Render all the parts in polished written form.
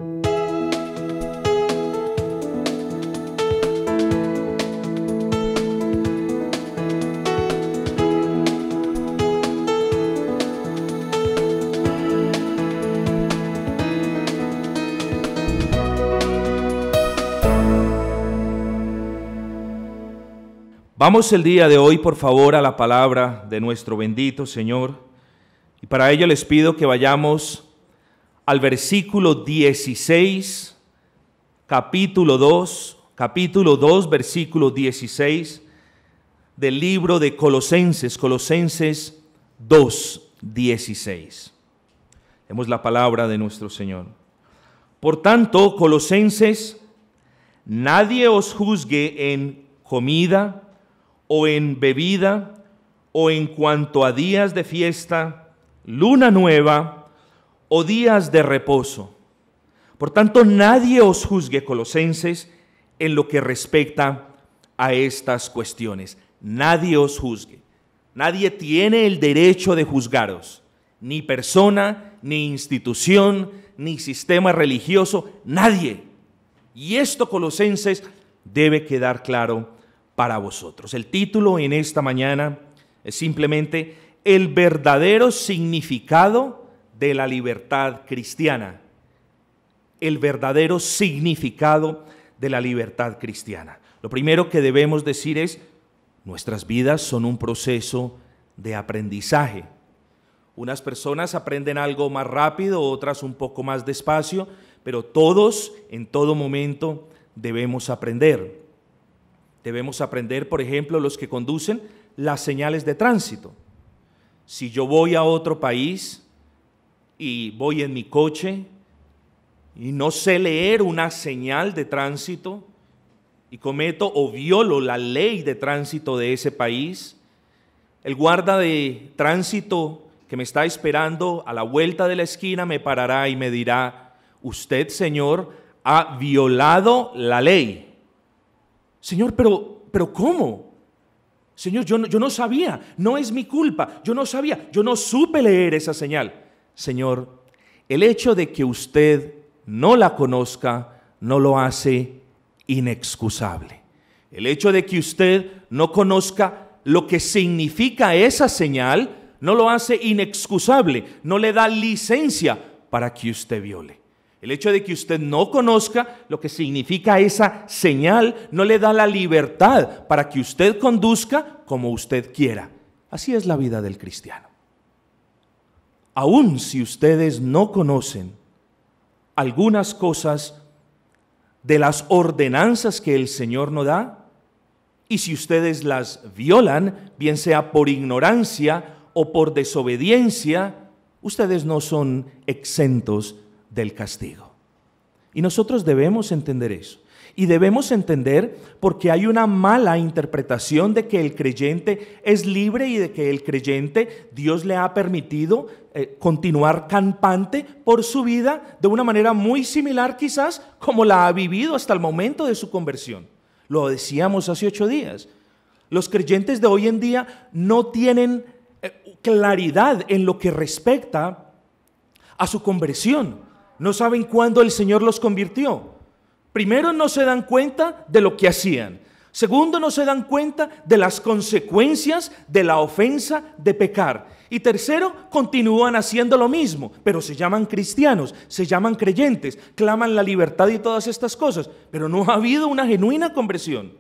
Vamos el día de hoy, por favor, a la palabra de nuestro bendito Señor. Y para ello les pido que vayamos al versículo 16, capítulo 2, versículo 16 del libro de Colosenses, Colosenses 2, 16. Leemos la palabra de nuestro Señor. Por tanto, Colosenses, nadie os juzgue en comida o en bebida, o en cuanto a días de fiesta, luna nueva, o días de reposo. Por tanto, nadie os juzgue, Colosenses, en lo que respecta a estas cuestiones. Nadie os juzgue. Nadie tiene el derecho de juzgaros. Ni persona, ni institución, ni sistema religioso, nadie. Y esto, Colosenses, debe quedar claro para vosotros. El título en esta mañana es simplemente el verdadero significado de la libertad cristiana. El verdadero significado de la libertad cristiana. Lo primero que debemos decir es, nuestras vidas son un proceso de aprendizaje. Unas personas aprenden algo más rápido, otras un poco más despacio, pero todos en todo momento debemos aprender. Debemos aprender, por ejemplo, los que conducen, las señales de tránsito. Si yo voy a otro país y voy en mi coche y no sé leer una señal de tránsito y cometo o violo la ley de tránsito de ese país, el guarda de tránsito que me está esperando a la vuelta de la esquina me parará y me dirá: usted, señor, ha violado la ley. Señor, pero ¿cómo? Señor, yo no sabía, no es mi culpa, yo no sabía, yo no supe leer esa señal. Señor, el hecho de que usted no la conozca no lo hace inexcusable. El hecho de que usted no conozca lo que significa esa señal no lo hace inexcusable, no le da licencia para que usted viole. El hecho de que usted no conozca lo que significa esa señal no le da la libertad para que usted conduzca como usted quiera. Así es la vida del cristiano. Aun si ustedes no conocen algunas cosas de las ordenanzas que el Señor nos da, y si ustedes las violan, bien sea por ignorancia o por desobediencia, ustedes no son exentos del castigo. Y nosotros debemos entender eso. Y debemos entender porque hay una mala interpretación de que el creyente es libre y de que el creyente Dios le ha permitido continuar campante por su vida de una manera muy similar quizás como la ha vivido hasta el momento de su conversión. Lo decíamos hace 8 días. Los creyentes de hoy en día no tienen claridad en lo que respecta a su conversión. No saben cuándo el Señor los convirtió. Primero, no se dan cuenta de lo que hacían. Segundo, no se dan cuenta de las consecuencias de la ofensa de pecar. Y tercero, continúan haciendo lo mismo, pero se llaman cristianos, se llaman creyentes, claman la libertad y todas estas cosas, pero no ha habido una genuina conversión.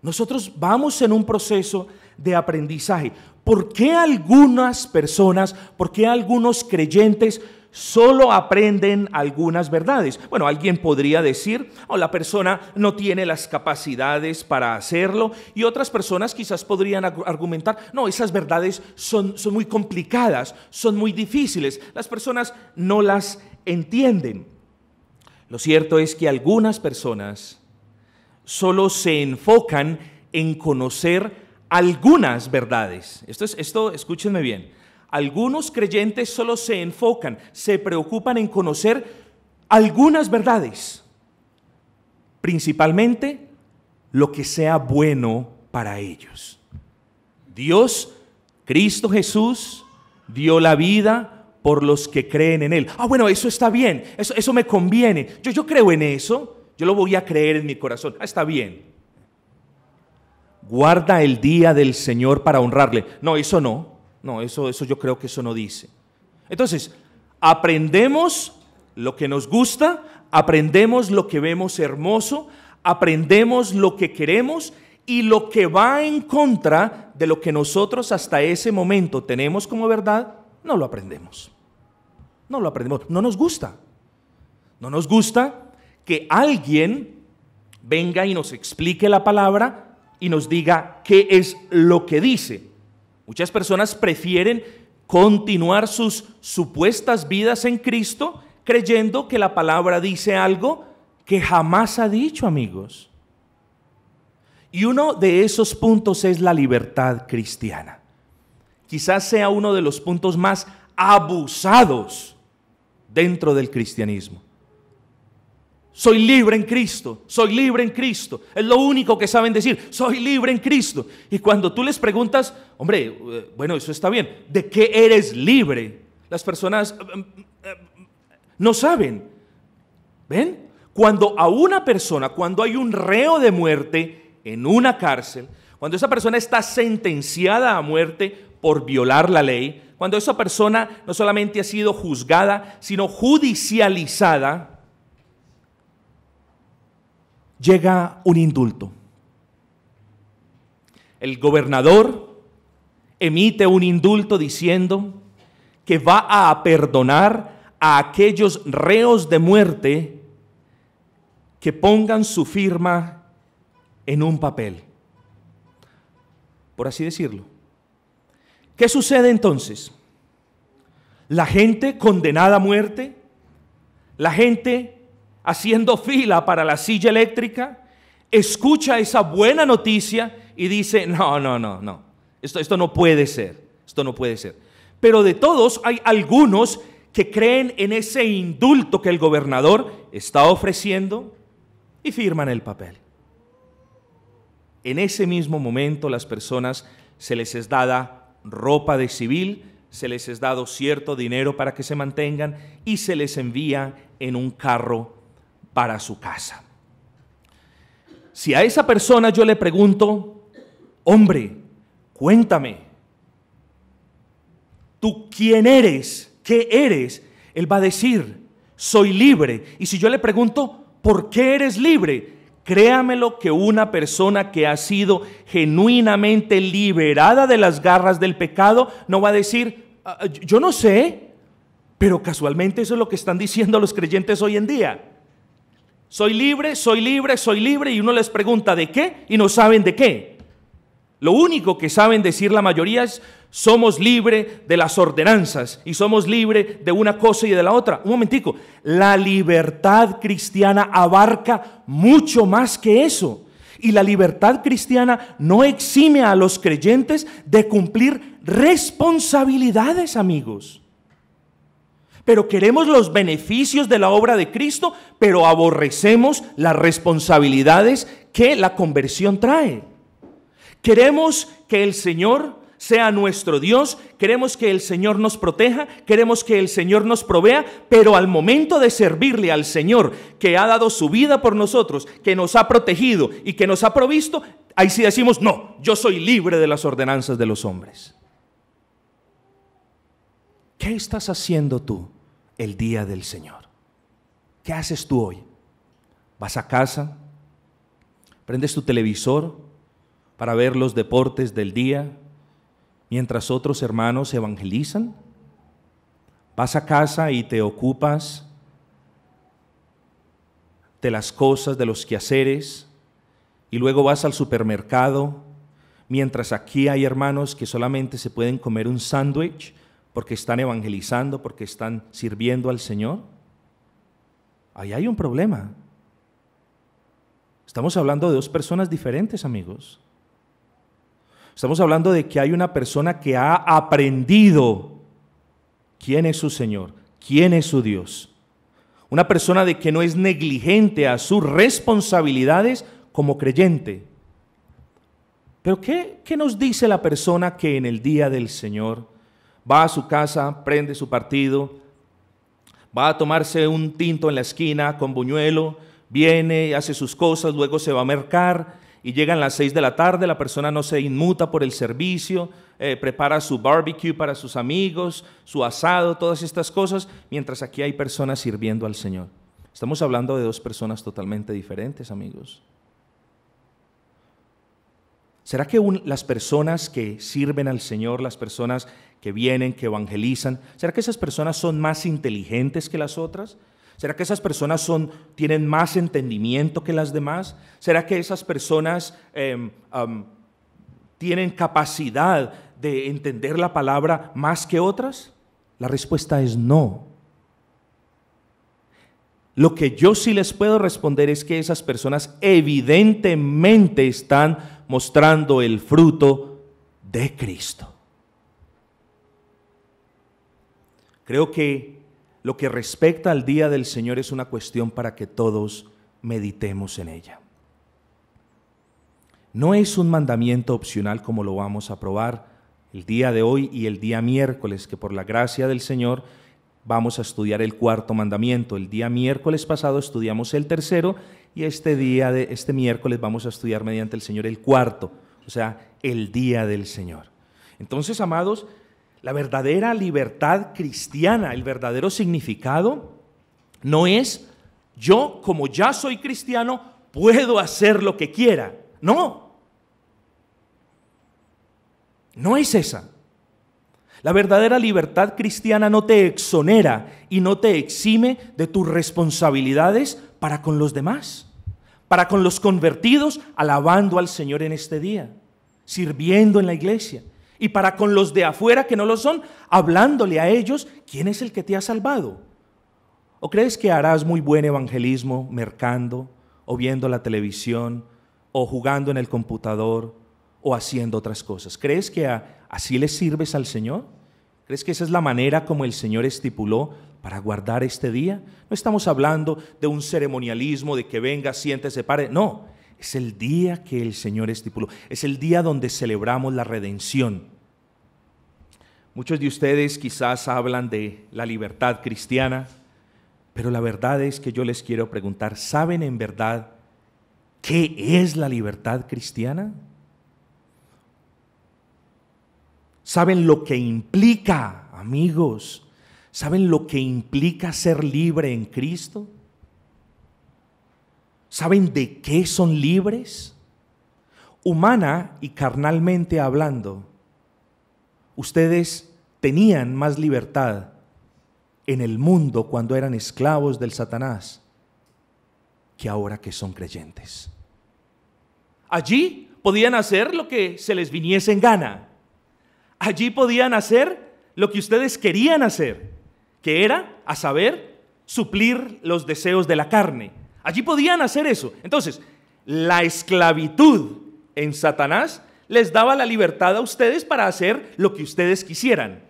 Nosotros vamos en un proceso de aprendizaje. ¿Por qué algunas personas, por qué algunos creyentes solo aprenden algunas verdades? Bueno, alguien podría decir, la persona no tiene las capacidades para hacerlo, y otras personas quizás podrían argumentar, no, esas verdades son muy complicadas, son muy difíciles, las personas no las entienden. Lo cierto es que algunas personas solo se enfocan en conocer algunas verdades. Esto, escúchenme bien. Algunos creyentes solo se enfocan, se preocupan en conocer algunas verdades, principalmente lo que sea bueno para ellos. Dios, Cristo Jesús, dio la vida, por los que creen en Él. Ah, bueno, eso está bien, eso me conviene. Yo creo en eso, yo lo voy a creer en mi corazón. Ah, está bien. Guarda el día del Señor para honrarle. No, eso no. No, eso yo creo que eso no dice. Entonces, aprendemos lo que nos gusta, aprendemos lo que vemos hermoso, aprendemos lo que queremos y lo que va en contra de lo que nosotros hasta ese momento tenemos como verdad, no lo aprendemos. No lo aprendemos, no nos gusta. No nos gusta que alguien venga y nos explique la palabra y nos diga qué es lo que dice. Muchas personas prefieren continuar sus supuestas vidas en Cristo creyendo que la palabra dice algo que jamás ha dicho, amigos. Y uno de esos puntos es la libertad cristiana. Quizás sea uno de los puntos más abusados dentro del cristianismo. Soy libre en Cristo, soy libre en Cristo. Es lo único que saben decir, soy libre en Cristo. Y cuando tú les preguntas, hombre, bueno, eso está bien, ¿de qué eres libre? Las personas no saben. ¿Ven? Cuando a una persona, cuando hay un reo de muerte en una cárcel, cuando esa persona está sentenciada a muerte por violar la ley, cuando esa persona no solamente ha sido juzgada, sino judicializada, llega un indulto. El gobernador emite un indulto diciendo que va a perdonar a aquellos reos de muerte que pongan su firma en un papel, por así decirlo. ¿Qué sucede entonces? La gente condenada a muerte, la gente haciendo fila para la silla eléctrica, escucha esa buena noticia y dice, no, esto no puede ser, esto no puede ser. Pero de todos hay algunos que creen en ese indulto que el gobernador está ofreciendo y firman el papel. En ese mismo momento las personas se les es dada ropa de civil, se les es dado cierto dinero para que se mantengan y se les envía en un carro para su casa. Si a esa persona yo le pregunto, hombre, cuéntame, ¿tú quién eres? ¿Qué eres? Él va a decir, soy libre. Y si yo le pregunto, ¿por qué eres libre? Créamelo que una persona que ha sido genuinamente liberada de las garras del pecado no va a decir, yo no sé, pero casualmente eso es lo que están diciendo los creyentes hoy en día. Soy libre, soy libre, soy libre, y uno les pregunta ¿de qué? Y no saben de qué. Lo único que saben decir la mayoría es somos libres de las ordenanzas y somos libres de una cosa y de la otra. Un momentico, la libertad cristiana abarca mucho más que eso. Y la libertad cristiana no exime a los creyentes de cumplir responsabilidades, amigos. Pero queremos los beneficios de la obra de Cristo, pero aborrecemos las responsabilidades que la conversión trae. Queremos que el Señor sea nuestro Dios, queremos que el Señor nos proteja, queremos que el Señor nos provea, pero al momento de servirle al Señor que ha dado su vida por nosotros, que nos ha protegido y que nos ha provisto, ahí sí decimos, no, yo soy libre de las ordenanzas de los hombres. ¿Qué estás haciendo tú el día del Señor? ¿Qué haces tú hoy? ¿Vas a casa? ¿Prendes tu televisor para ver los deportes del día mientras otros hermanos evangelizan? ¿Vas a casa y te ocupas de las cosas, de los quehaceres, y luego vas al supermercado mientras aquí hay hermanos que solamente se pueden comer un sándwich porque están evangelizando, porque están sirviendo al Señor? Ahí hay un problema. Estamos hablando de dos personas diferentes, amigos. Estamos hablando de que hay una persona que ha aprendido quién es su Señor, quién es su Dios. Una persona de que no es negligente a sus responsabilidades como creyente. Pero ¿qué nos dice la persona que en el día del Señor va a su casa, prende su partido, va a tomarse un tinto en la esquina con buñuelo, viene, hace sus cosas, luego se va a mercar y llegan las 6 de la tarde, la persona no se inmuta por el servicio, prepara su barbecue para sus amigos, su asado, todas estas cosas, mientras aquí hay personas sirviendo al Señor. Estamos hablando de dos personas totalmente diferentes, amigos. ¿Será que las personas que sirven al Señor, las personas que vienen, que evangelizan, será que esas personas son más inteligentes que las otras? ¿Será que esas personas tienen más entendimiento que las demás? ¿Será que esas personas tienen capacidad de entender la palabra más que otras? La respuesta es no. Lo que yo sí les puedo responder es que esas personas evidentemente están mostrando el fruto de Cristo. Creo que lo que respecta al día del Señor es una cuestión para que todos meditemos en ella. No es un mandamiento opcional como lo vamos a probar el día de hoy y el día miércoles, que por la gracia del Señor vamos a estudiar el cuarto mandamiento. El día miércoles pasado estudiamos el tercero y este miércoles vamos a estudiar mediante el Señor el cuarto, o sea, el día del Señor. Entonces, amados, la verdadera libertad cristiana, el verdadero significado, no es yo, como ya soy cristiano, puedo hacer lo que quiera. No es esa. La verdadera libertad cristiana no te exonera y no te exime de tus responsabilidades para con los demás, para con los convertidos, alabando al Señor en este día, sirviendo en la iglesia, y para con los de afuera que no lo son, hablándole a ellos, ¿quién es el que te ha salvado? ¿O crees que harás muy buen evangelismo mercando, o viendo la televisión, o jugando en el computador, o haciendo otras cosas? ¿Crees que así le sirves al Señor? ¿Crees que esa es la manera como el Señor estipuló para guardar este día? No estamos hablando de un ceremonialismo, de que venga, siéntese, pare. No, es el día que el Señor estipuló. Es el día donde celebramos la redención. Muchos de ustedes quizás hablan de la libertad cristiana, pero la verdad es que yo les quiero preguntar, ¿saben en verdad qué es la libertad cristiana? ¿Saben lo que implica, amigos? ¿Saben lo que implica ser libre en Cristo? ¿Saben de qué son libres? Humana y carnalmente hablando, ustedes tenían más libertad en el mundo cuando eran esclavos del Satanás que ahora que son creyentes. Allí podían hacer lo que se les viniese en gana. Allí podían hacer lo que ustedes querían hacer, que era, a saber, suplir los deseos de la carne. Allí podían hacer eso. Entonces, la esclavitud en Satanás les daba la libertad a ustedes para hacer lo que ustedes quisieran.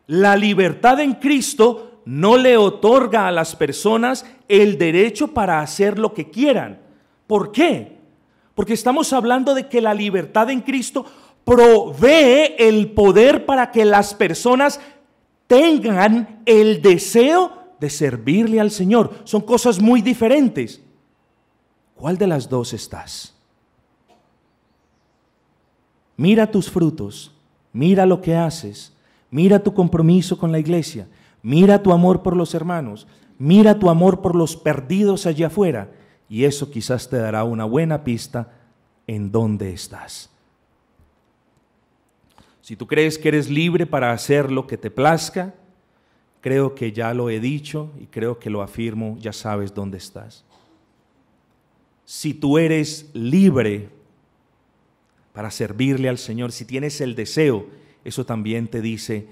La libertad en Cristo no le otorga a las personas el derecho para hacer lo que quieran. ¿Por qué? Porque estamos hablando de que la libertad en Cristo provee el poder para que las personas tengan el deseo de servirle al Señor. Son cosas muy diferentes. ¿Cuál de las dos estás? Mira tus frutos, mira lo que haces, mira tu compromiso con la iglesia, mira tu amor por los hermanos, mira tu amor por los perdidos allá afuera, y eso quizás te dará una buena pista en dónde estás. Si tú crees que eres libre para hacer lo que te plazca, creo que ya lo he dicho y creo que lo afirmo, ya sabes dónde estás. Si tú eres libre para servirle al Señor, si tienes el deseo, eso también te dice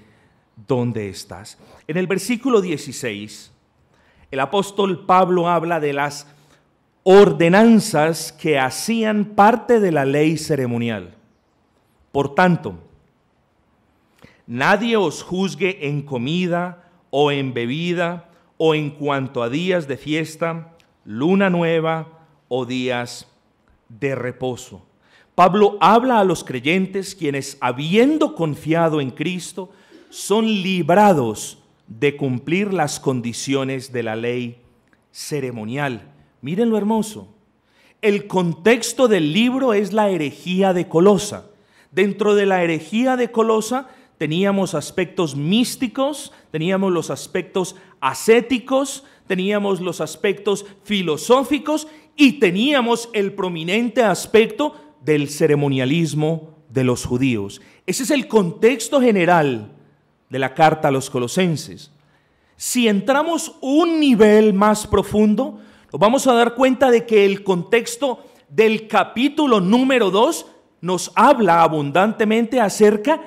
dónde estás. En el versículo 16, el apóstol Pablo habla de las ordenanzas que hacían parte de la ley ceremonial. Por tanto, nadie os juzgue en comida o en bebida o en cuanto a días de fiesta, luna nueva o días de reposo. Pablo habla a los creyentes quienes, habiendo confiado en Cristo, son librados de cumplir las condiciones de la ley ceremonial. Miren lo hermoso. El contexto del libro es la herejía de Colosa. Dentro de la herejía de Colosa teníamos aspectos místicos, teníamos los aspectos ascéticos, teníamos los aspectos filosóficos y teníamos el prominente aspecto del ceremonialismo de los judíos. Ese es el contexto general de la carta a los Colosenses. Si entramos un nivel más profundo, nos vamos a dar cuenta de que el contexto del capítulo número 2 nos habla abundantemente acerca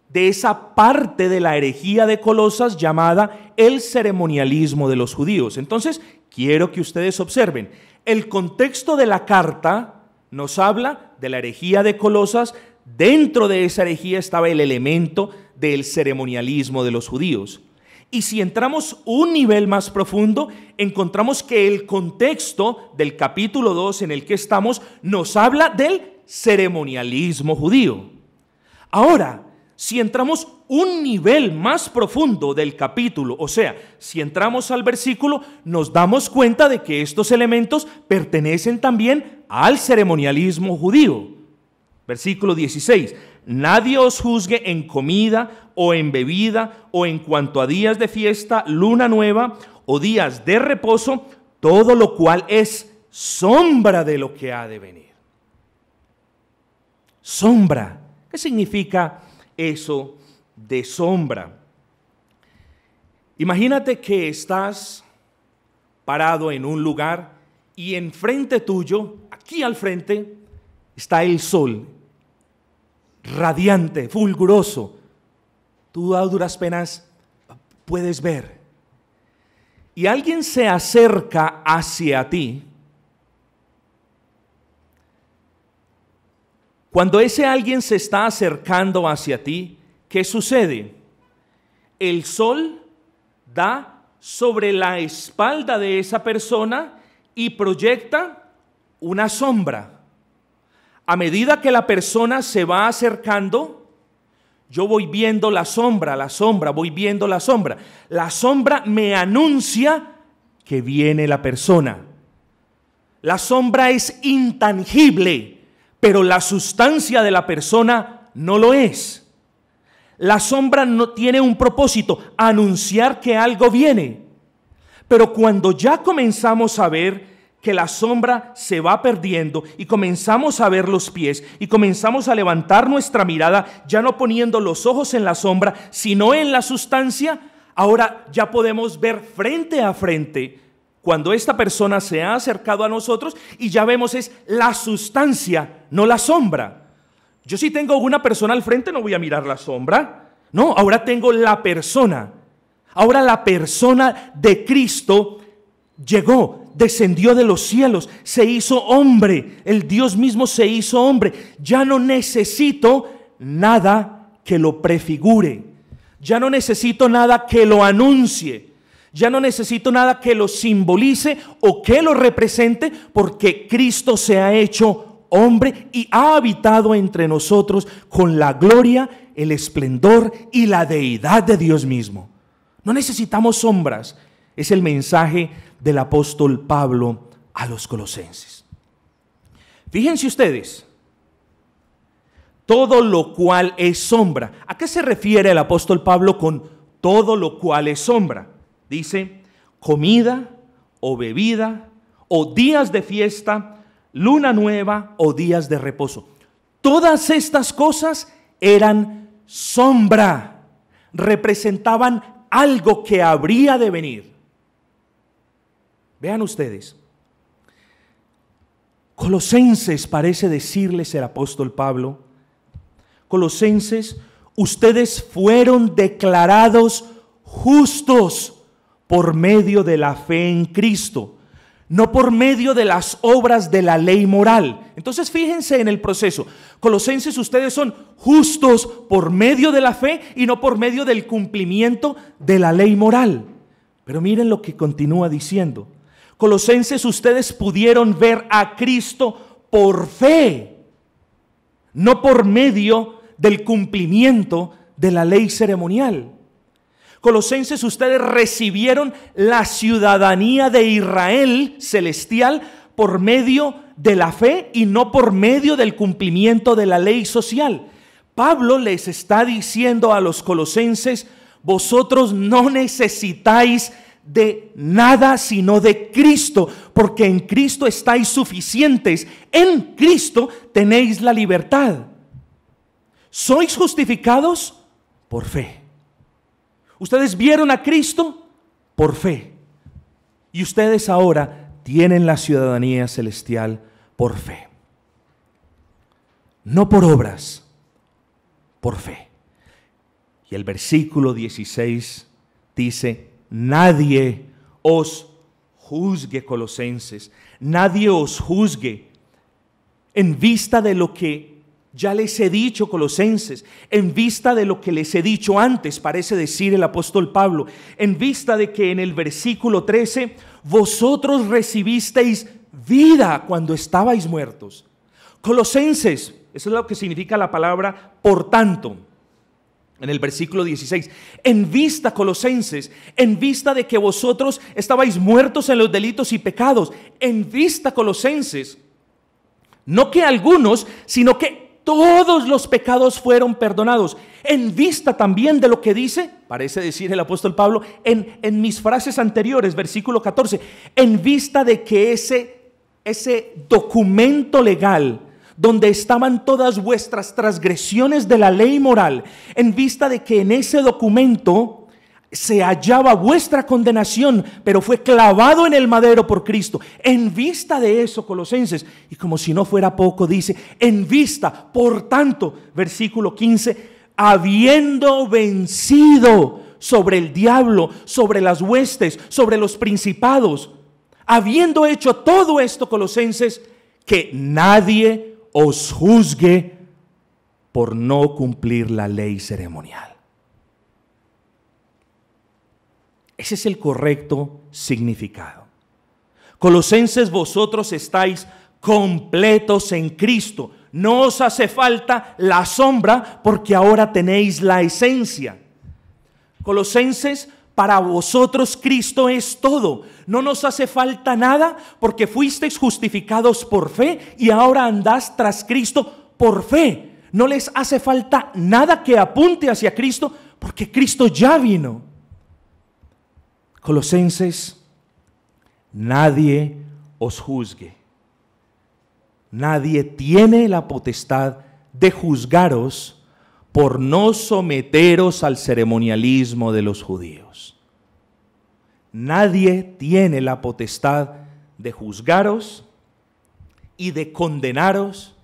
de esa parte de la herejía de Colosas llamada el ceremonialismo de los judíos. Entonces, quiero que ustedes observen, el contexto de la carta nos habla de la herejía de Colosas. Dentro de esa herejía estaba el elemento del ceremonialismo de los judíos. Y si entramos un nivel más profundo, encontramos que el contexto del capítulo 2 en el que estamos nos habla del ceremonialismo judío. Ahora, si entramos un nivel más profundo del capítulo, o sea, si entramos al versículo, nos damos cuenta de que estos elementos pertenecen también al ceremonialismo judío. Versículo 16. Nadie os juzgue en comida o en bebida o en cuanto a días de fiesta, luna nueva o días de reposo, todo lo cual es sombra de lo que ha de venir. Sombra. ¿Qué significa eso de sombra? Imagínate que estás parado en un lugar y enfrente tuyo, aquí al frente, está el sol, radiante, fulguroso. Tú a duras penas puedes ver. Y alguien se acerca hacia ti. Cuando ese alguien se está acercando hacia ti, ¿qué sucede? El sol da sobre la espalda de esa persona y proyecta una sombra. A medida que la persona se va acercando, yo voy viendo la sombra, voy viendo la sombra. La sombra me anuncia que viene la persona. La sombra es intangible, pero la sustancia de la persona no lo es. La sombra no tiene un propósito, anunciar que algo viene. Pero cuando ya comenzamos a ver que la sombra se va perdiendo y comenzamos a ver los pies y comenzamos a levantar nuestra mirada, ya no poniendo los ojos en la sombra, sino en la sustancia, ahora ya podemos ver frente a frente cuando esta persona se ha acercado a nosotros y ya vemos es la sustancia, no la sombra. Yo si tengo una persona al frente no voy a mirar la sombra, no, ahora tengo la persona. Ahora la persona de Cristo llegó, descendió de los cielos, se hizo hombre, el Dios mismo se hizo hombre. Ya no necesito nada que lo prefigure, ya no necesito nada que lo anuncie. Ya no necesito nada que lo simbolice o que lo represente, porque Cristo se ha hecho hombre y ha habitado entre nosotros con la gloria, el esplendor y la deidad de Dios mismo. No necesitamos sombras. Es el mensaje del apóstol Pablo a los colosenses. Fíjense ustedes, todo lo cual es sombra. ¿A qué se refiere el apóstol Pablo con todo lo cual es sombra? Dice, comida o bebida o días de fiesta, luna nueva o días de reposo. Todas estas cosas eran sombra, representaban algo que habría de venir. Vean ustedes, Colosenses parece decirles el apóstol Pablo, Colosenses, ustedes fueron declarados justos por medio de la fe en Cristo, no por medio de las obras de la ley moral. Entonces fíjense en el proceso. Colosenses, ustedes son justos por medio de la fe y no por medio del cumplimiento de la ley moral. Pero miren lo que continúa diciendo. Colosenses, ustedes pudieron ver a Cristo por fe. no por medio del cumplimiento de la ley ceremonial. Colosenses, ustedes recibieron la ciudadanía de Israel celestial por medio de la fe y no por medio del cumplimiento de la ley social. Pablo les está diciendo a los colosenses: vosotros no necesitáis de nada sino de Cristo, porque en Cristo estáis suficientes. En Cristo tenéis la libertad. ¿Sois justificados? Por fe. Ustedes vieron a Cristo por fe. Y ustedes ahora tienen la ciudadanía celestial por fe. No por obras, por fe. Y el versículo 16 dice: nadie os juzgue, Colosenses, nadie os juzgue en vista de lo que ya les he dicho, Colosenses, en vista de lo que les he dicho antes, parece decir el apóstol Pablo, en vista de que en el versículo 13 vosotros recibisteis vida cuando estabais muertos. Colosenses, eso es lo que significa la palabra por tanto. En el versículo 16, en vista, Colosenses, en vista de que vosotros estabais muertos en los delitos y pecados, en vista, Colosenses, no que algunos, sino que todos los pecados fueron perdonados, en vista también de lo que dice, parece decir el apóstol Pablo, en mis frases anteriores, versículo 14, en vista de que ese documento legal, donde estaban todas vuestras transgresiones de la ley moral, en vista de que en ese documento se hallaba vuestra condenación, pero fue clavado en el madero por Cristo. En vista de eso, Colosenses, y como si no fuera poco, dice, en vista, por tanto, versículo 15, habiendo vencido sobre el diablo, sobre las huestes, sobre los principados, habiendo hecho todo esto, Colosenses, que nadie os juzgue por no cumplir la ley ceremonial. Ese es el correcto significado. Colosenses, vosotros estáis completos en Cristo. No os hace falta la sombra porque ahora tenéis la esencia. Colosenses, para vosotros Cristo es todo. No nos hace falta nada porque fuisteis justificados por fe y ahora andás tras Cristo por fe. No les hace falta nada que apunte hacia Cristo porque Cristo ya vino. Colosenses, nadie os juzgue. Nadie tiene la potestad de juzgaros por no someteros al ceremonialismo de los judíos. Nadie tiene la potestad de juzgaros y de condenaros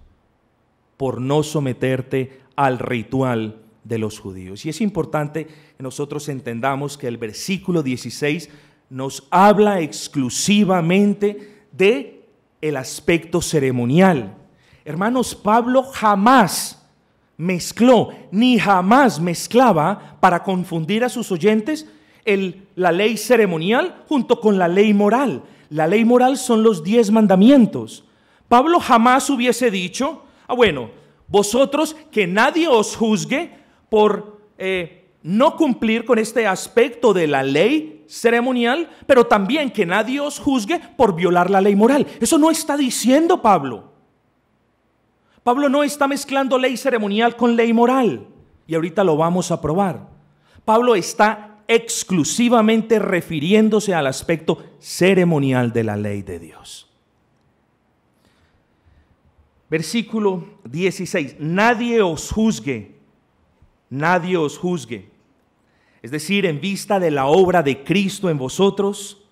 por no someterte al ritual de los judíos. Y es importante que nosotros entendamos que el versículo 16 nos habla exclusivamente de el aspecto ceremonial. Hermanos, Pablo jamás mezcló, ni jamás mezclaba para confundir a sus oyentes la ley ceremonial junto con la ley moral. La ley moral son los 10 mandamientos. Pablo jamás hubiese dicho, bueno, vosotros que nadie os juzgue por no cumplir con este aspecto de la ley ceremonial, pero también que nadie os juzgue por violar la ley moral. Eso no está diciendo Pablo. Pablo no está mezclando ley ceremonial con ley moral, y ahorita lo vamos a probar. Pablo está exclusivamente refiriéndose al aspecto ceremonial de la ley de Dios. Versículo 16, nadie os juzgue, nadie os juzgue. Es decir, en vista de la obra de Cristo en vosotros,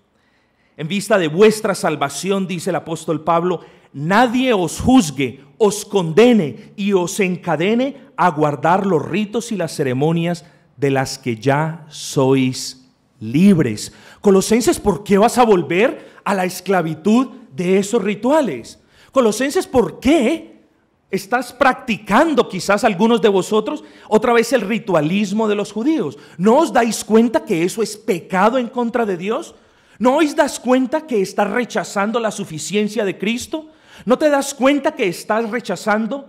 en vista de vuestra salvación, dice el apóstol Pablo, nadie os juzgue, os condene y os encadene a guardar los ritos y las ceremonias de las que ya sois libres. Colosenses, ¿por qué vas a volver a la esclavitud de esos rituales? Colosenses, ¿por qué estás practicando quizás algunos de vosotros otra vez el ritualismo de los judíos? ¿No os dais cuenta que eso es pecado en contra de Dios? ¿No os das cuenta que estás rechazando la suficiencia de Cristo? ¿No te das cuenta que estás rechazando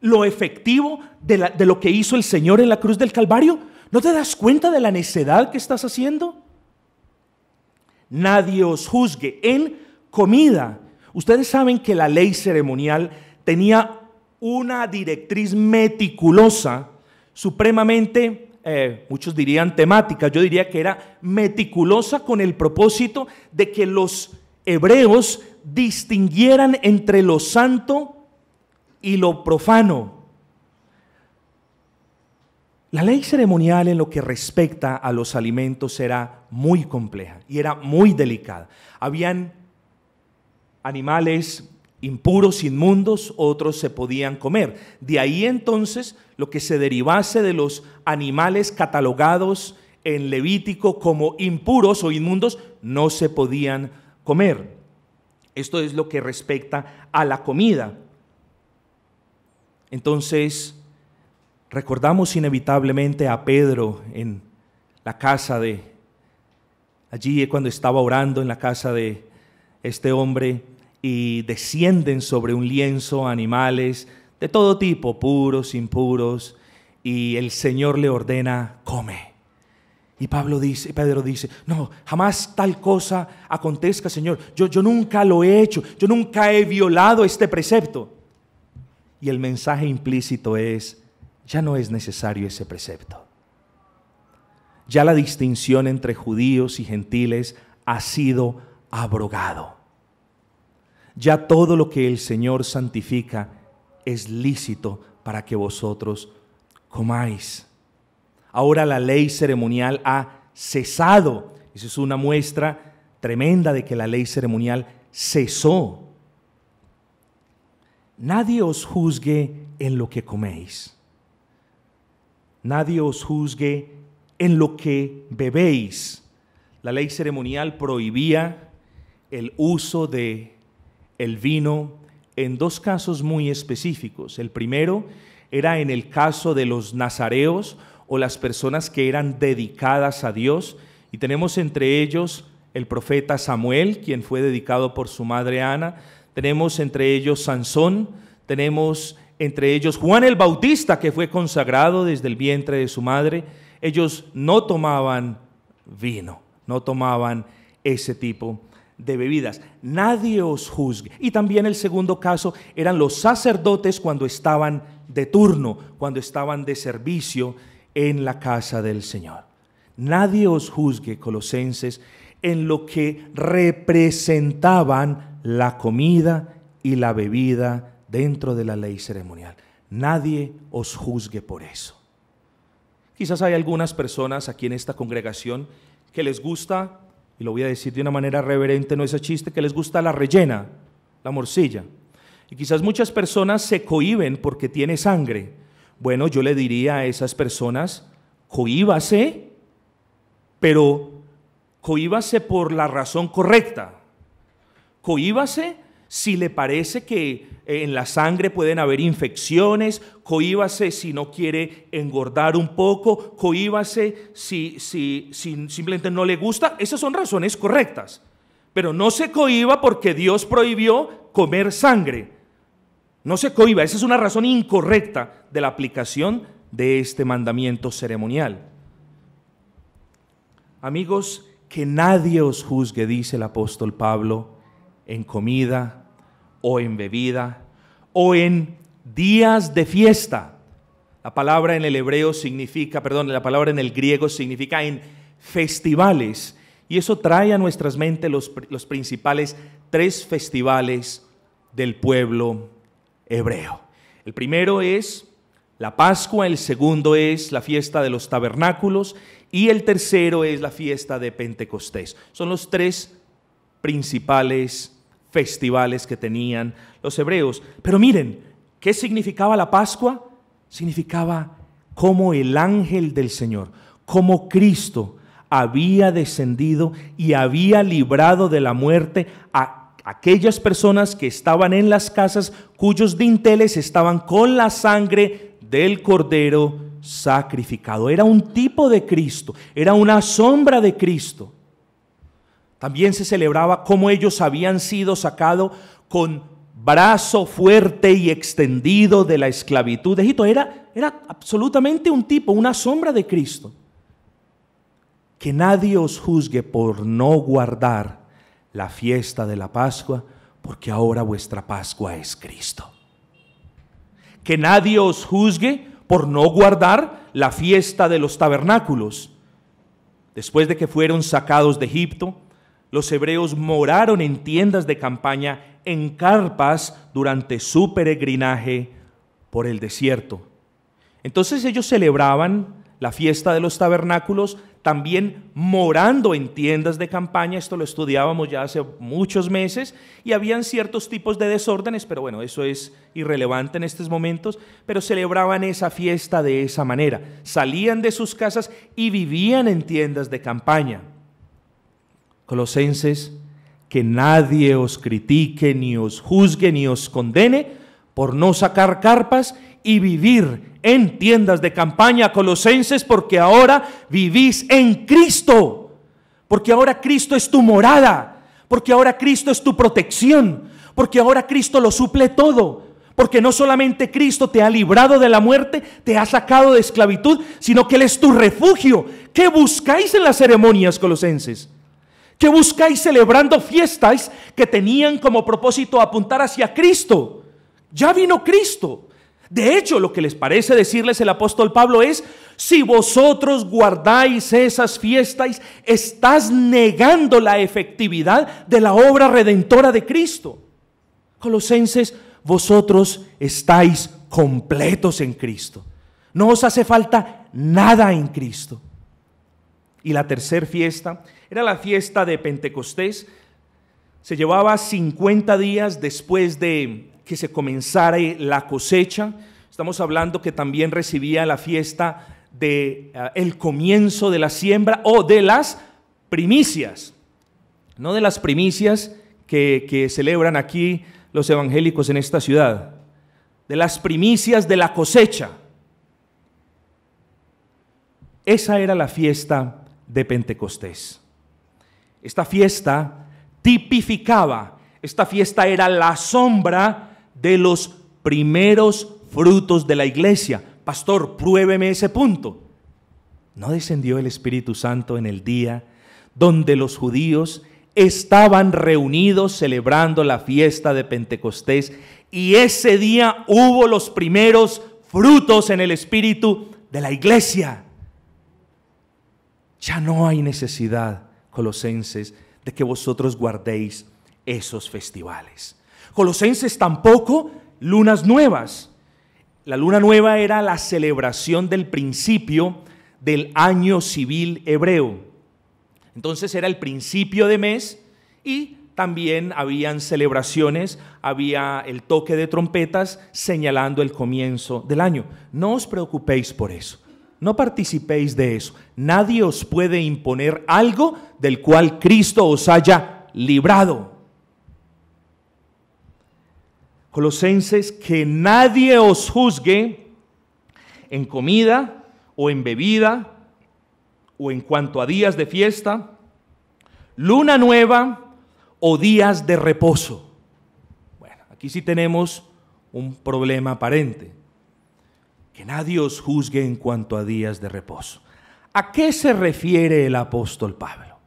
lo efectivo de lo que hizo el Señor en la cruz del Calvario? ¿No te das cuenta de la necedad que estás haciendo? Nadie os juzgue en comida. Ustedes saben que la ley ceremonial tenía una directriz meticulosa, supremamente, muchos dirían temática, yo diría que era meticulosa con el propósito de que los hebreos distinguieran entre lo santo y lo profano. La ley ceremonial en lo que respecta a los alimentos era muy compleja y era muy delicada. Habían animales impuros, inmundos, otros se podían comer. De ahí entonces lo que se derivase de los animales catalogados en Levítico como impuros o inmundos no se podían comer. Esto es lo que respecta a la comida. Entonces, recordamos inevitablemente a Pedro en la casa allí cuando estaba orando en la casa de este hombre, y descienden sobre un lienzo animales de todo tipo, puros, impuros, y el Señor le ordena: come. Y Pedro dice: no, jamás tal cosa acontezca, Señor. Yo nunca lo he hecho, yo nunca he violado este precepto. Y el mensaje implícito es: ya no es necesario ese precepto. Ya la distinción entre judíos y gentiles ha sido abrogado. Ya todo lo que el Señor santifica es lícito para que vosotros comáis. Ahora la ley ceremonial ha cesado. Esa es una muestra tremenda de que la ley ceremonial cesó. Nadie os juzgue en lo que coméis. Nadie os juzgue en lo que bebéis. La ley ceremonial prohibía el uso de el vino en dos casos muy específicos. El primero era en el caso de los nazareos o las personas que eran dedicadas a Dios, y tenemos entre ellos el profeta Samuel, quien fue dedicado por su madre Ana. Tenemos entre ellos Sansón, tenemos entre ellos Juan el Bautista, que fue consagrado desde el vientre de su madre. Ellos no tomaban vino, no tomaban ese tipo de bebidas. Nadie os juzgue. Y también el segundo caso eran los sacerdotes cuando estaban de turno, cuando estaban de servicio en la casa del Señor. Nadie os juzgue, Colosenses, en lo que representaban la comida y la bebida dentro de la ley ceremonial. Nadie os juzgue por eso. Quizás hay algunas personas aquí en esta congregación que les gusta, y lo voy a decir de una manera reverente, no es a chiste, que les gusta la rellena, la morcilla. Y quizás muchas personas se cohíben porque tiene sangre. Bueno, yo le diría a esas personas: cohíbase, pero cohíbase por la razón correcta. Cohíbase si le parece que en la sangre pueden haber infecciones, cohíbase si no quiere engordar un poco, cohíbase si simplemente no le gusta. Esas son razones correctas, pero no se cohíba porque Dios prohibió comer sangre. No se cohíba, esa es una razón incorrecta de la aplicación de este mandamiento ceremonial. Amigos, que nadie os juzgue, dice el apóstol Pablo, en comida o en bebida o en días de fiesta. La palabra en el hebreo significa, la palabra en el griego significa en festivales, y eso trae a nuestras mentes los principales 3 festivales del pueblo hebreo. El primero es la Pascua, el segundo es la fiesta de los tabernáculos y el tercero es la fiesta de Pentecostés. Son los 3 principales festivales que tenían los hebreos. Pero miren, ¿qué significaba la Pascua? Significaba cómo el ángel del Señor, cómo Cristo había descendido y había librado de la muerte a aquellas personas que estaban en las casas cuyos dinteles estaban con la sangre del Cordero sacrificado. Era un tipo de Cristo, era una sombra de Cristo. También se celebraba cómo ellos habían sido sacados con brazo fuerte y extendido de la esclavitud de Egipto. Era absolutamente un tipo, una sombra de Cristo. Que nadie os juzgue por no guardar la fiesta de la Pascua, porque ahora vuestra Pascua es Cristo. Que nadie os juzgue por no guardar la fiesta de los tabernáculos. Después de que fueron sacados de Egipto, los hebreos moraron en tiendas de campaña, en carpas, durante su peregrinaje por el desierto. Entonces ellos celebraban la fiesta de los tabernáculos, también morando en tiendas de campaña. Esto lo estudiábamos ya hace muchos meses, y habían ciertos tipos de desórdenes, pero bueno, eso es irrelevante en estos momentos. Pero celebraban esa fiesta de esa manera, salían de sus casas y vivían en tiendas de campaña. Colosenses, que nadie os critique, ni os juzgue, ni os condene por no sacar carpas y vivir en tiendas de campaña. Colosenses, porque ahora vivís en Cristo, porque ahora Cristo es tu morada, porque ahora Cristo es tu protección, porque ahora Cristo lo suple todo, porque no solamente Cristo te ha librado de la muerte, te ha sacado de esclavitud, sino que Él es tu refugio. ¿Qué buscáis en las ceremonias, colosenses? ¿Qué buscáis celebrando fiestas que tenían como propósito apuntar hacia Cristo? Ya vino Cristo. De hecho, lo que les parece decirles el apóstol Pablo es: si vosotros guardáis esas fiestas, estás negando la efectividad de la obra redentora de Cristo. Colosenses, vosotros estáis completos en Cristo. No os hace falta nada en Cristo. Y la tercera fiesta era la fiesta de Pentecostés. Se llevaba 50 días después de que se comenzara la cosecha. Estamos hablando que también recibía la fiesta de el comienzo de la siembra, o de las primicias, no de las primicias que celebran aquí los evangélicos en esta ciudad, de las primicias de la cosecha. Esa era la fiesta de Pentecostés. Esta fiesta tipificaba, esta fiesta era la sombra de los primeros frutos de la iglesia. Pastor, pruébeme ese punto. ¿No descendió el Espíritu Santo en el día donde los judíos estaban reunidos celebrando la fiesta de Pentecostés, y ese día hubo los primeros frutos en el Espíritu de la iglesia? Ya no hay necesidad, colosenses, de que vosotros guardéis esos festivales. Colosenses, tampoco lunas nuevas. La luna nueva era la celebración del principio del año civil hebreo. Entonces era el principio de mes, y también habían celebraciones, había el toque de trompetas señalando el comienzo del año. No os preocupéis por eso, no participéis de eso. Nadie os puede imponer algo del cual Cristo os haya librado. Colosenses, que nadie os juzgue en comida o en bebida, o en cuanto a días de fiesta, luna nueva o días de reposo. Bueno, aquí sí tenemos un problema aparente. Que nadie os juzgue en cuanto a días de reposo. ¿A qué se refiere el apóstol Pablo?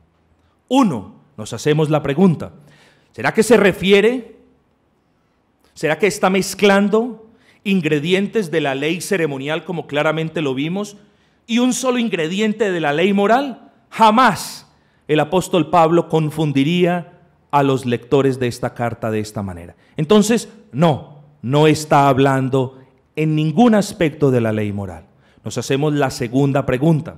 Uno, nos hacemos la pregunta: ¿será que se refiere? ¿Será que está mezclando ingredientes de la ley ceremonial, como claramente lo vimos, y un solo ingrediente de la ley moral? Jamás el apóstol Pablo confundiría a los lectores de esta carta de esta manera. Entonces, no está hablando en ningún aspecto de la ley moral. Nos hacemos la segunda pregunta: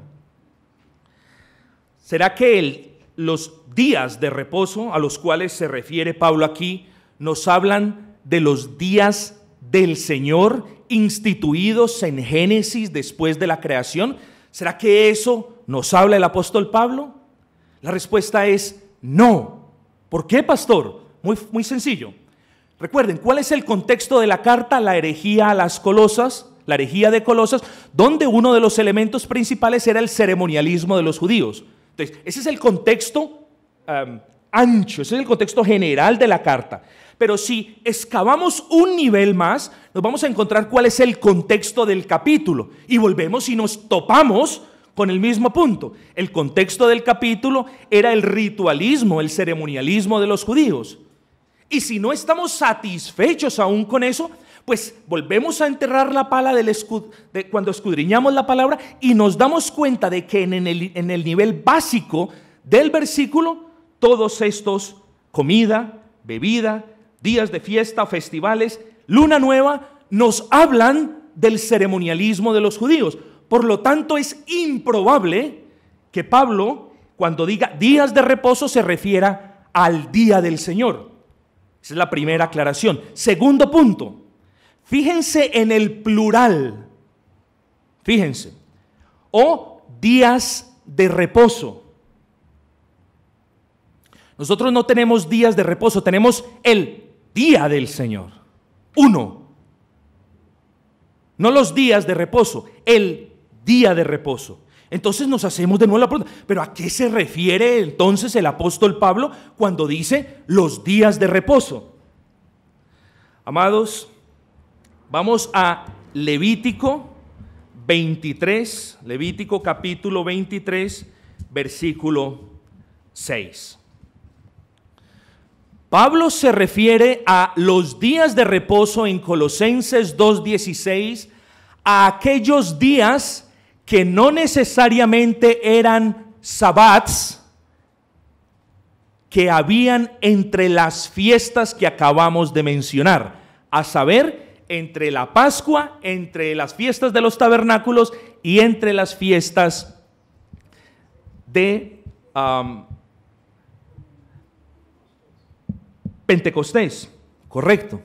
¿será que los días de reposo a los cuales se refiere Pablo aquí nos hablan de los días del Señor instituidos en Génesis después de la creación? ¿Será que eso nos habla el apóstol Pablo? La respuesta es no. ¿Por qué, pastor? Muy sencillo. Recuerden, ¿cuál es el contexto de la carta? La herejía a las Colosas, la herejía de Colosas, donde uno de los elementos principales era el ceremonialismo de los judíos. Entonces, ese es el contexto ancho. Ese es el contexto general de la carta. Pero si excavamos un nivel más, nos vamos a encontrar cuál es el contexto del capítulo. Y volvemos y nos topamos con el mismo punto. El contexto del capítulo era el ritualismo, el ceremonialismo de los judíos. Y si no estamos satisfechos aún con eso, pues volvemos a enterrar la pala cuando escudriñamos la palabra y nos damos cuenta de que en el nivel básico del versículo, todos estos, comida, bebida, días de fiesta o festivales, luna nueva, nos hablan del ceremonialismo de los judíos. Por lo tanto, es improbable que Pablo, cuando diga días de reposo, se refiera al día del Señor. Esa es la primera aclaración. Segundo punto, fíjense en el plural. Fíjense. O días de reposo. Nosotros no tenemos días de reposo, tenemos el día del Señor. Uno. No los días de reposo, el día de reposo. Entonces nos hacemos de nuevo la pregunta, ¿pero a qué se refiere entonces el apóstol Pablo cuando dice los días de reposo? Amados, vamos a Levítico 23, Levítico capítulo 23, versículo 6. Pablo se refiere a los días de reposo en Colosenses 2:16, a aquellos días que no necesariamente eran sabbats que habían entre las fiestas que acabamos de mencionar, a saber, entre la Pascua, entre las fiestas de los tabernáculos y entre las fiestas de Pentecostés, correcto.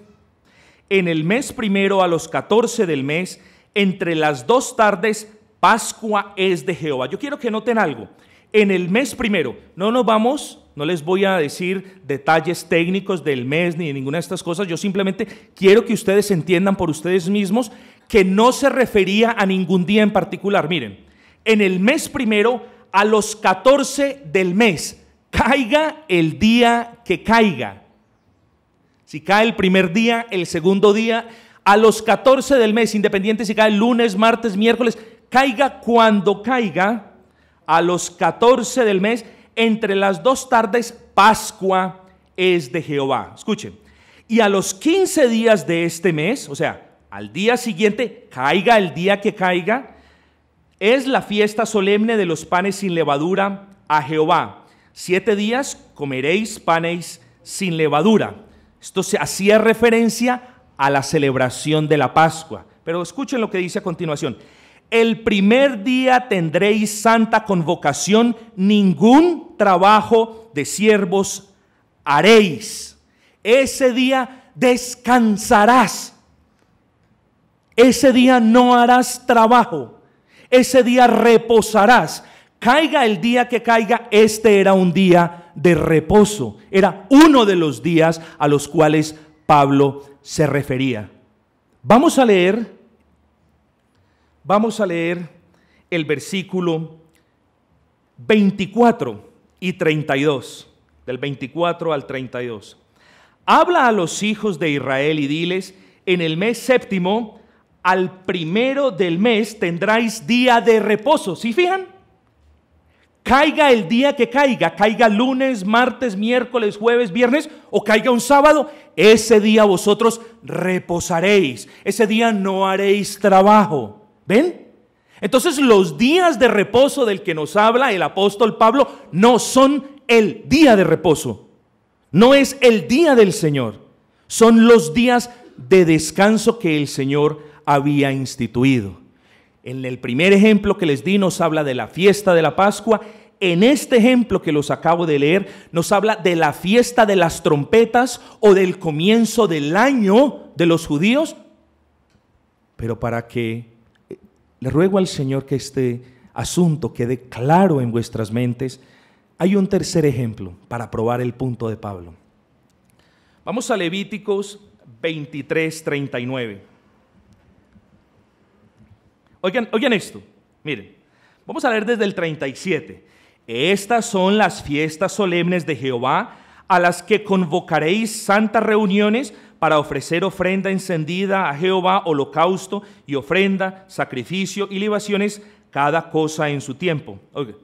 En el mes primero a los 14 del mes, entre las 2 tardes, Pascua es de Jehová. Yo quiero que noten algo. En el mes primero, no les voy a decir detalles técnicos del mes ni de ninguna de estas cosas. Yo simplemente quiero que ustedes entiendan por ustedes mismos que no se refería a ningún día en particular. Miren, en el mes primero a los 14 del mes, caiga el día que caiga. Si cae el primer día, el segundo día, a los 14 del mes, independiente si cae lunes, martes, miércoles, caiga cuando caiga, a los 14 del mes, entre las 2 tardes, Pascua es de Jehová. Escuchen, y a los 15 días de este mes, o sea, al día siguiente, caiga el día que caiga, es la fiesta solemne de los panes sin levadura a Jehová. 7 días comeréis panes sin levadura. Esto se hacía referencia a la celebración de la Pascua. Pero escuchen lo que dice a continuación. El primer día tendréis santa convocación, ningún trabajo de siervos haréis. Ese día descansarás. Ese día no harás trabajo. Ese día reposarás. Caiga el día que caiga, este era un día de reposo. Era uno de los días a los cuales Pablo se refería. Vamos a leer el versículo 24 y 32, del 24 al 32. Habla a los hijos de Israel y diles, en el mes séptimo, al primero del mes tendráis día de reposo. ¿Sí fijan? Caiga el día que caiga lunes, martes, miércoles, jueves, viernes o caiga un sábado, ese día vosotros reposaréis, ese día no haréis trabajo. ¿Ven? Entonces los días de reposo del que nos habla el apóstol Pablo no son el día de reposo, no es el día del Señor, son los días de descanso que el Señor había instituido. En el primer ejemplo que les di nos habla de la fiesta de la Pascua. En este ejemplo que los acabo de leer nos habla de la fiesta de las trompetas o del comienzo del año de los judíos. Pero para que le ruego al Señor que este asunto quede claro en vuestras mentes, hay un tercer ejemplo para probar el punto de Pablo. Vamos a Levíticos 23:39. Oigan esto, miren, vamos a leer desde el 37. Estas son las fiestas solemnes de Jehová, a las que convocaréis santas reuniones para ofrecer ofrenda encendida a Jehová, holocausto y ofrenda, sacrificio y libaciones, cada cosa en su tiempo. Oiga.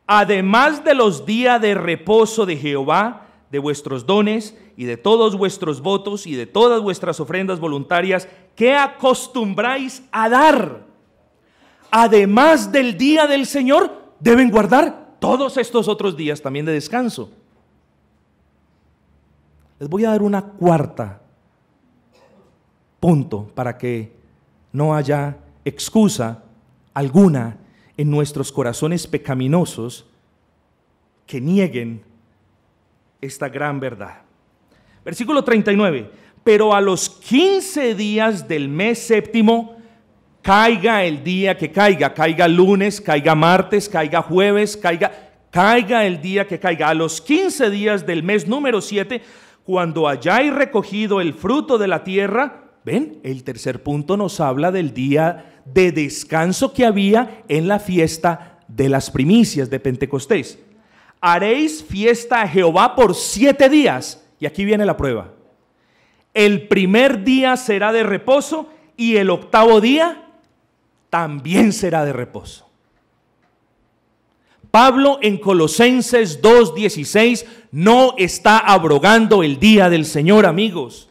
Además de los días de reposo de Jehová, de vuestros dones y de todos vuestros votos y de todas vuestras ofrendas voluntarias que acostumbráis a dar, además del día del Señor, deben guardar todos estos otros días también de descanso. Les voy a dar una cuarta punto para que no haya excusa alguna en nuestros corazones pecaminosos que nieguen esta gran verdad. Versículo 39. Pero a los 15 días del mes séptimo, caiga el día que caiga lunes, caiga martes, caiga jueves, caiga el día que caiga. A los 15 días del mes número 7, cuando hayáis recogido el fruto de la tierra, ven, el tercer punto nos habla del día de descanso que había en la fiesta de las primicias de Pentecostés. Haréis fiesta a Jehová por 7 días. Y aquí viene la prueba. El primer día será de reposo y el octavo día también será de reposo. Pablo en Colosenses 2:16 no está abrogando el día del Señor, amigos.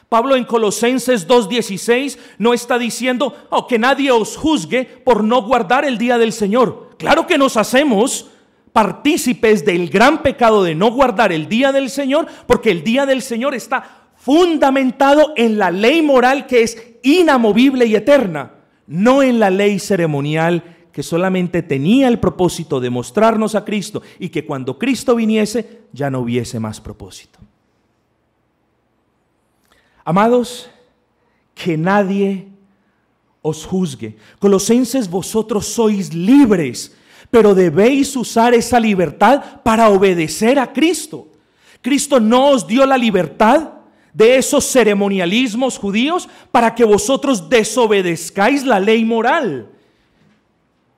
Pablo en Colosenses 2:16 no está diciendo que nadie os juzgue por no guardar el día del Señor. Claro que nos hacemos partícipes del gran pecado de no guardar el día del Señor, porque el día del Señor está fundamentado en la ley moral que es inamovible y eterna, no en la ley ceremonial que solamente tenía el propósito de mostrarnos a Cristo y que cuando Cristo viniese ya no hubiese más propósito. Amados, que nadie os juzgue. Colosenses, vosotros sois libres, pero debéis usar esa libertad para obedecer a Cristo. Cristo no os dio la libertad de esos ceremonialismos judíos para que vosotros desobedezcáis la ley moral.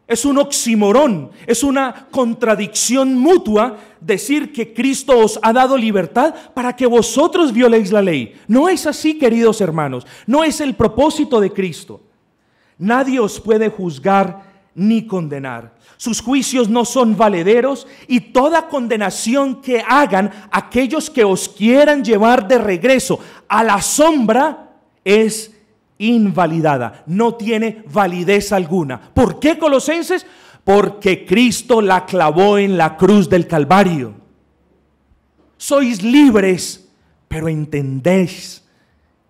Es un oxímoron, es una contradicción mutua decir que Cristo os ha dado libertad para que vosotros violéis la ley. No es así, queridos hermanos, no es el propósito de Cristo. Nadie os puede juzgar ni condenar. Sus juicios no son valederos y toda condenación que hagan aquellos que os quieran llevar de regreso a la sombra es invalidada, no tiene validez alguna. ¿Por qué, Colosenses? Porque Cristo la clavó en la cruz del Calvario. Sois libres, pero entendéis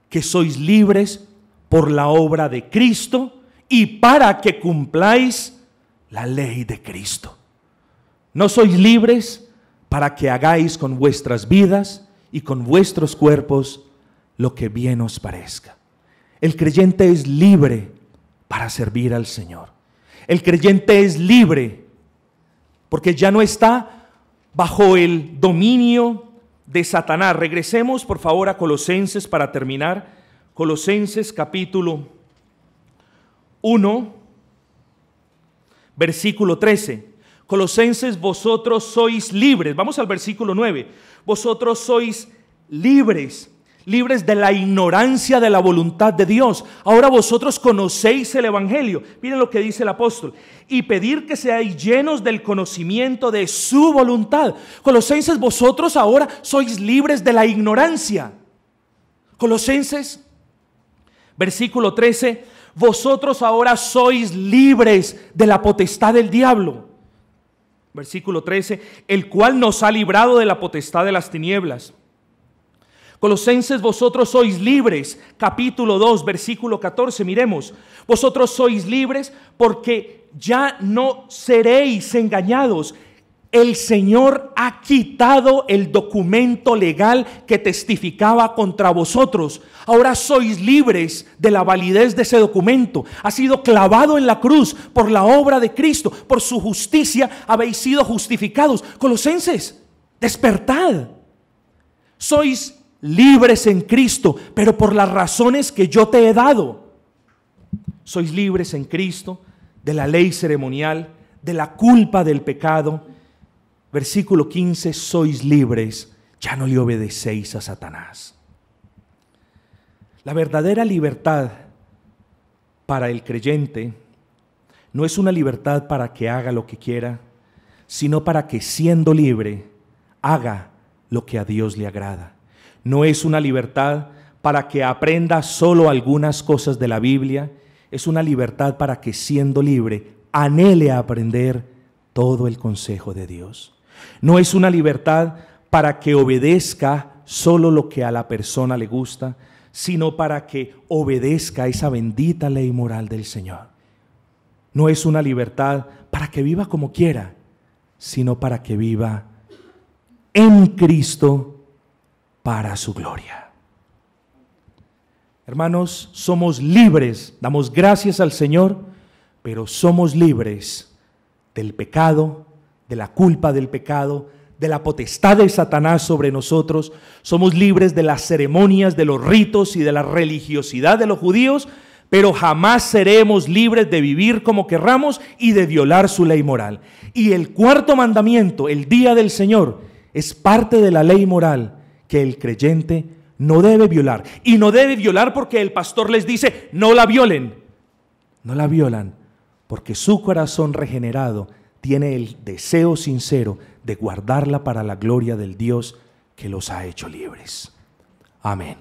que sois libres por la obra de Cristo y para que cumpláis la ley de Cristo. No sois libres para que hagáis con vuestras vidas y con vuestros cuerpos lo que bien os parezca. El creyente es libre para servir al Señor. El creyente es libre porque ya no está bajo el dominio de Satanás. Regresemos por favor a Colosenses para terminar. Colosenses capítulo 1, versículo 13. Colosenses, vosotros sois libres. Vamos al versículo 9. Vosotros sois libres de la ignorancia de la voluntad de Dios. Ahora vosotros conocéis el Evangelio. Miren lo que dice el apóstol. Y pedir que seáis llenos del conocimiento de su voluntad. Colosenses, vosotros ahora sois libres de la ignorancia. Colosenses, versículo 13. Vosotros ahora sois libres de la potestad del diablo. Versículo 13. El cual nos ha librado de la potestad de las tinieblas. Colosenses, vosotros sois libres, capítulo 2, versículo 14, miremos. Vosotros sois libres porque ya no seréis engañados. El Señor ha quitado el documento legal que testificaba contra vosotros. Ahora sois libres de la validez de ese documento. Ha sido clavado en la cruz por la obra de Cristo. Por su justicia habéis sido justificados. Colosenses, despertad. Sois libres en Cristo, pero por las razones que yo te he dado. Sois libres en Cristo de la ley ceremonial, de la culpa del pecado. Versículo 15, sois libres, ya no le obedecéis a Satanás. La verdadera libertad para el creyente no es una libertad para que haga lo que quiera, sino para que siendo libre haga lo que a Dios le agrada. No es una libertad para que aprenda solo algunas cosas de la Biblia, es una libertad para que siendo libre anhele aprender todo el consejo de Dios. No es una libertad para que obedezca solo lo que a la persona le gusta, sino para que obedezca esa bendita ley moral del Señor. No es una libertad para que viva como quiera, sino para que viva en Cristo para su gloria. Hermanos, somos libres, damos gracias al Señor, pero somos libres del pecado, de la culpa del pecado, de la potestad de Satanás sobre nosotros. Somos libres de las ceremonias, de los ritos y de la religiosidad de los judíos, pero jamás seremos libres de vivir como querramos y de violar su ley moral. Y el cuarto mandamiento, el día del Señor, es parte de la ley moral que el creyente no debe violar. Y no debe violar porque el pastor les dice, no la violen. No la violan porque su corazón regenerado tiene el deseo sincero de guardarla para la gloria del Dios que los ha hecho libres. Amén.